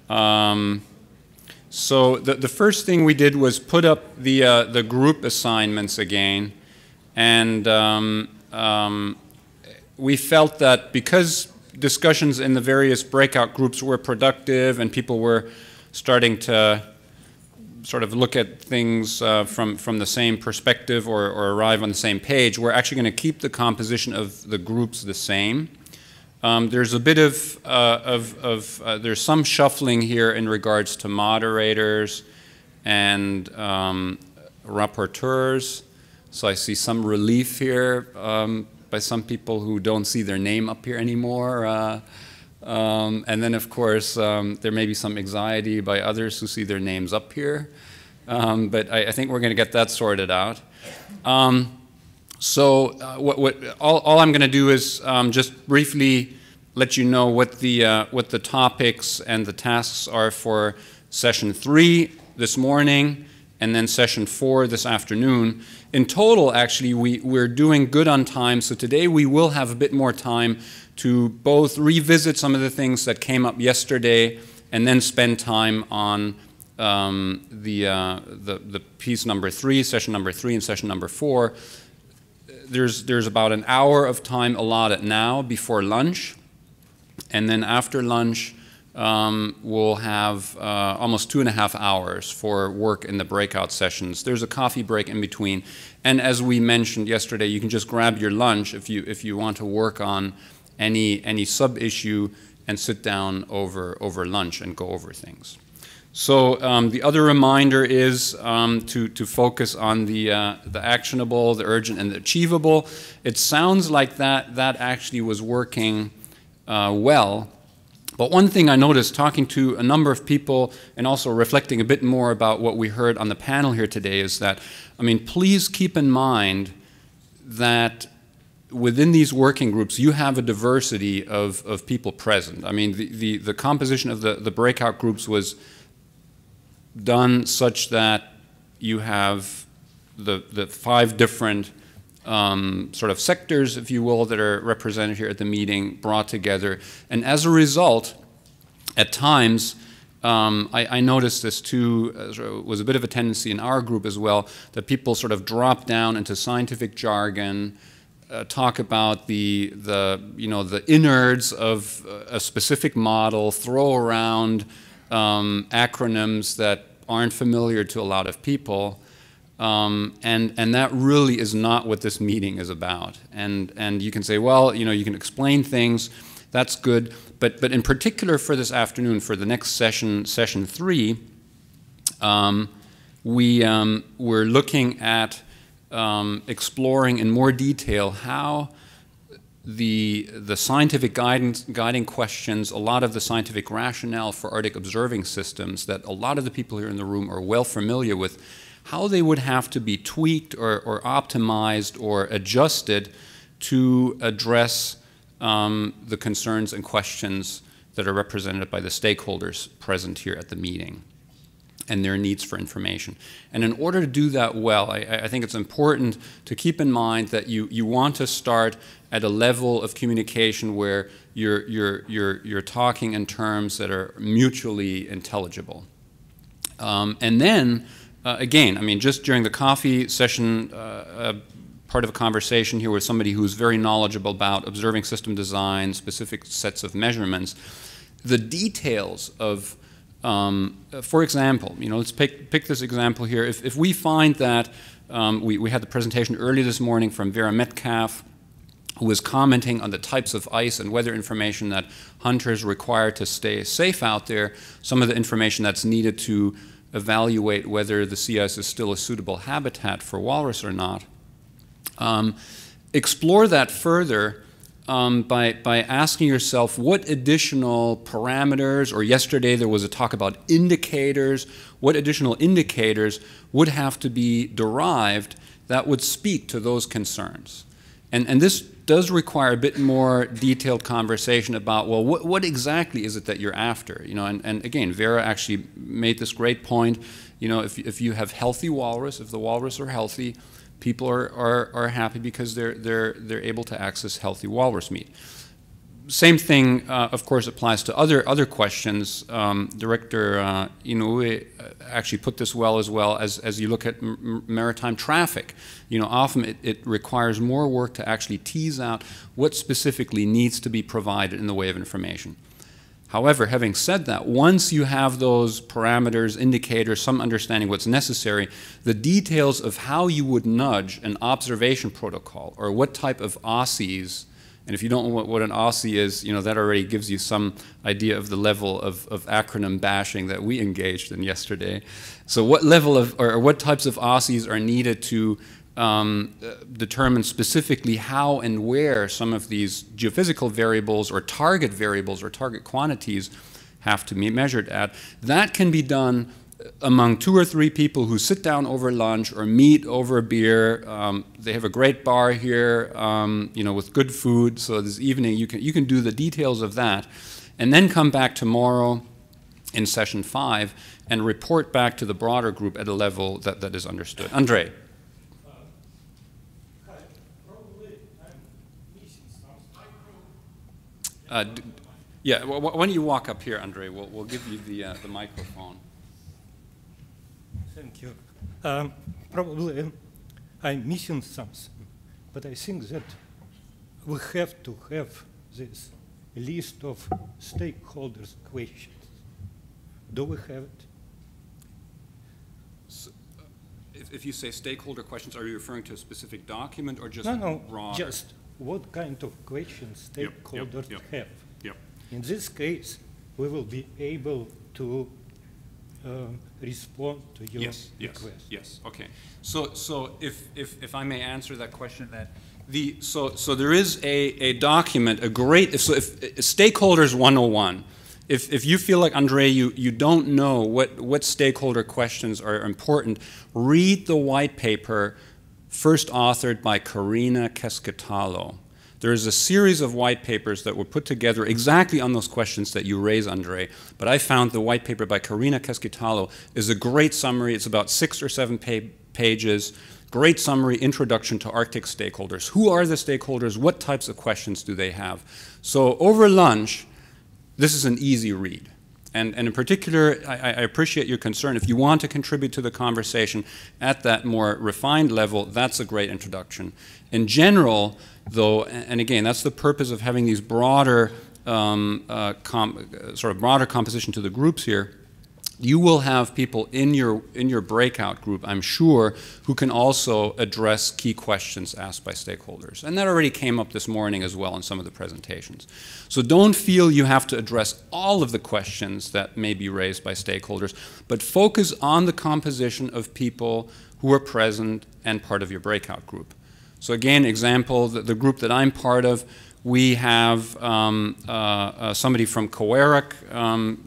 So the first thing we did was put up the group assignments again, and we felt that because discussions in the various breakout groups were productive and people were starting to sort of look at things from the same perspective or arrive on the same page, we're actually going to keep the composition of the groups the same. There's a bit of there's some shuffling here in regards to moderators and rapporteurs. So I see some relief here by some people who don't see their name up here anymore. And then, of course, there may be some anxiety by others who see their names up here. But I think we're going to get that sorted out. All I'm going to do is just briefly let you know what the topics and the tasks are for session 3 this morning and then session 4 this afternoon. In total, actually, we're doing good on time. So today we will have a bit more time to both revisit some of the things that came up yesterday and then spend time on the piece number 3, session number 3 and session number 4. There's about an hour of time allotted now before lunch, and then after lunch we'll have almost 2.5 hours for work in the breakout sessions. There's a coffee break in between, and as we mentioned yesterday, you can just grab your lunch if you want to work on any sub-issue and sit down over lunch and go over things. So the other reminder is to focus on the actionable, the urgent, and the achievable. It sounds like that actually was working well. But one thing I noticed talking to a number of people and also reflecting a bit more about what we heard on the panel here today is that, I mean, please keep in mind that within these working groups, you have a diversity of people present. I mean, the composition of the breakout groups was done such that you have the 5 different sort of sectors, if you will, that are represented here at the meeting, brought together. And as a result, at times, I noticed this too, was a bit of a tendency in our group as well, that people sort of drop down into scientific jargon, talk about the innards of a specific model, throw around acronyms that aren't familiar to a lot of people, and that really is not what this meeting is about. And you can say, well, you can explain things, that's good, but in particular for this afternoon, for the next session, session 3, we're looking at exploring in more detail how the scientific guiding questions, a lot of the scientific rationale for Arctic observing systems that a lot of the people here in the room are well familiar with, how they would have to be tweaked or optimized or adjusted to address the concerns and questions that are represented by the stakeholders present here at the meeting and their needs for information. And in order to do that well, I think it's important to keep in mind that you want to start at a level of communication where you're talking in terms that are mutually intelligible. And then, again, I mean, just during the coffee session, part of a conversation here with somebody who's very knowledgeable about observing system design, specific sets of measurements, the details of for example, let's pick this example here. If we find that we had the presentation earlier this morning from Vera Metcalf, who was commenting on the types of ice and weather information that hunters require to stay safe out there, some of the information that's needed to evaluate whether the sea ice is still a suitable habitat for walrus or not. Explore that further by asking yourself what additional parameters, or yesterday there was a talk about indicators, what additional indicators would have to be derived that would speak to those concerns. And this does require a bit more detailed conversation about, well, what exactly is it that you're after? And again, Vera actually made this great point. If you have healthy walrus, if the walrus are healthy, people are happy because they're able to access healthy walrus meat. same thing, of course, applies to other questions. Director Inoue actually put this well as you look at maritime traffic. You know, often it requires more work to actually tease out what specifically needs to be provided in the way of information. However, having said that, once you have those parameters, indicators, some understanding what's necessary, the details of how you would nudge an observation protocol or what type of OSCEs, and if you don't know what an OSCE is, you know, that already gives you some idea of the level of acronym bashing that we engaged in yesterday. So what level of, or what types of OSCEs are needed to determine specifically how and where some of these geophysical variables or target quantities have to be measured at. That can be done among 2 or 3 people who sit down over lunch or meet over a beer. They have a great bar here, you know, with good food. So this evening you can do the details of that, and then come back tomorrow in session 5 and report back to the broader group at a level that is understood. Andre. Yeah, why don't you walk up here, Andre? We'll give you the microphone. Thank you. Probably I'm missing something, but I think that we have to have this list of stakeholders' questions. Do we have it? So, if you say stakeholder questions, are you referring to a specific document or just No, broader? just what kind of questions stakeholders have. Yep. In this case, we will be able to respond to your request. Yes. Okay. So if I may answer that question, that so there is a document, if stakeholders 101. If you feel like, Andre, you don't know what stakeholder questions are important, read the white paper first authored by Karina Keskitalo. There is a series of white papers that were put together exactly on those questions that you raise, Andre. But I found the white paper by Karina Keskitalo is a great summary. It's about 6 or 7 pages. Great summary, introduction to Arctic stakeholders. Who are the stakeholders? What types of questions do they have? So over lunch, this is an easy read. And in particular, I appreciate your concern. If you want to contribute to the conversation at that more refined level, that's a great introduction. In general, though, and again, that's the purpose of having these broader, sort of broader composition to the groups here. You will have people in your breakout group, I'm sure, who can also address key questions asked by stakeholders. And that already came up this morning as well in some of the presentations. So don't feel you have to address all of the questions that may be raised by stakeholders, but focus on the composition of people who are present and part of your breakout group. So again, example, the group that I'm part of, we have somebody from COERIC,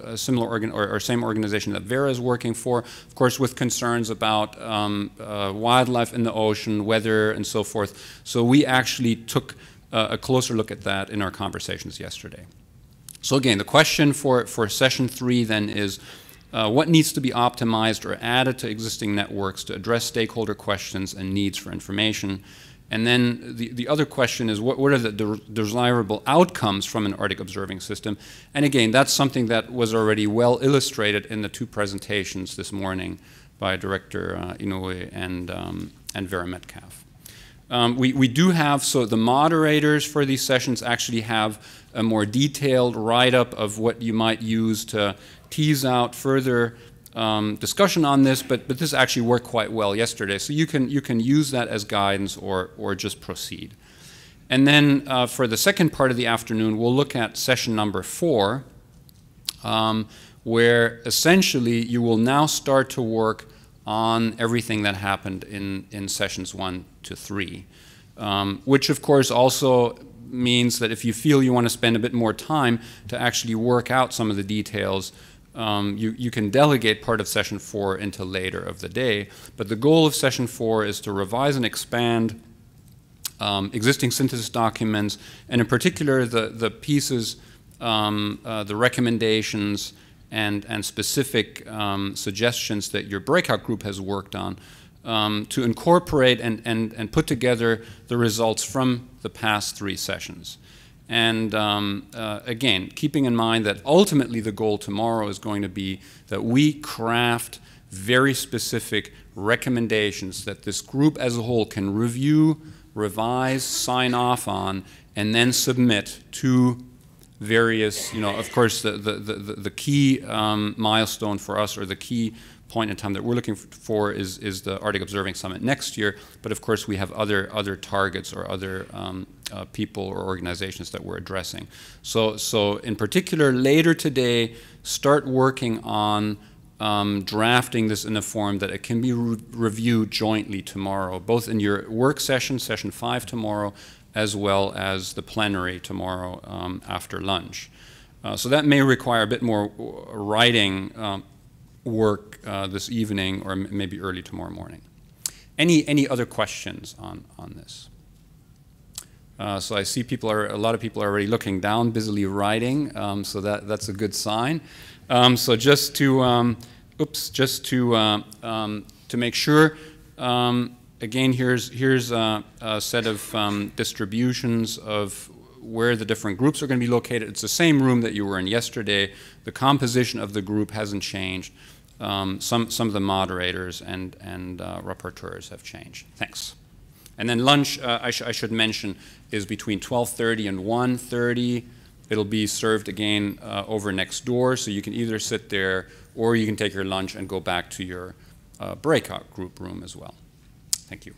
a similar or same organization that Vera is working for, of course with concerns about wildlife in the ocean, weather, and so forth. So we actually took a closer look at that in our conversations yesterday. So again, the question for session 3 then is, what needs to be optimized or added to existing networks to address stakeholder questions and needs for information? And then the other question is, what are the desirable outcomes from an Arctic observing system? And again, that's something that was already well illustrated in the 2 presentations this morning by Director Inoue and Vera Metcalf. We do have, so the moderators for these sessions actually have a more detailed write-up of what you might use to tease out further discussion on this, but this actually worked quite well yesterday. So you can use that as guidance or just proceed. And then for the second part of the afternoon, we'll look at session number 4, where essentially you will now start to work on everything that happened in sessions 1 to 3, which of course also means that if you feel you want to spend a bit more time to actually work out some of the details, you can delegate part of session 4 into later of the day. But the goal of session 4 is to revise and expand existing synthesis documents, and in particular the pieces, the recommendations and specific suggestions that your breakout group has worked on, to incorporate and put together the results from the past 3 sessions. And again, keeping in mind that ultimately the goal tomorrow is going to be that we craft very specific recommendations that this group as a whole can review, revise, sign off on, and then submit to various, of course, the key milestone for us, or the key point in time that we're looking for is the Arctic Observing Summit next year. But of course, we have other targets or other people or organizations that we're addressing. So in particular, later today, start working on drafting this in a form that it can be reviewed jointly tomorrow, both in your work session, session 5 tomorrow, as well as the plenary tomorrow after lunch. So that may require a bit more writing work this evening, or maybe early tomorrow morning. Any other questions on this? So I see a lot of people are already looking down, busily writing, so that's a good sign. So just to make sure, again, here's a set of distributions of where the different groups are going to be located. It's the same room that you were in yesterday. The composition of the group hasn't changed. Some of the moderators and rapporteurs have changed. Thanks. And then lunch, I should mention, is between 12:30 and 1:30. It'll be served again over next door, so you can either sit there or you can take your lunch and go back to your breakout group room as well. Thank you.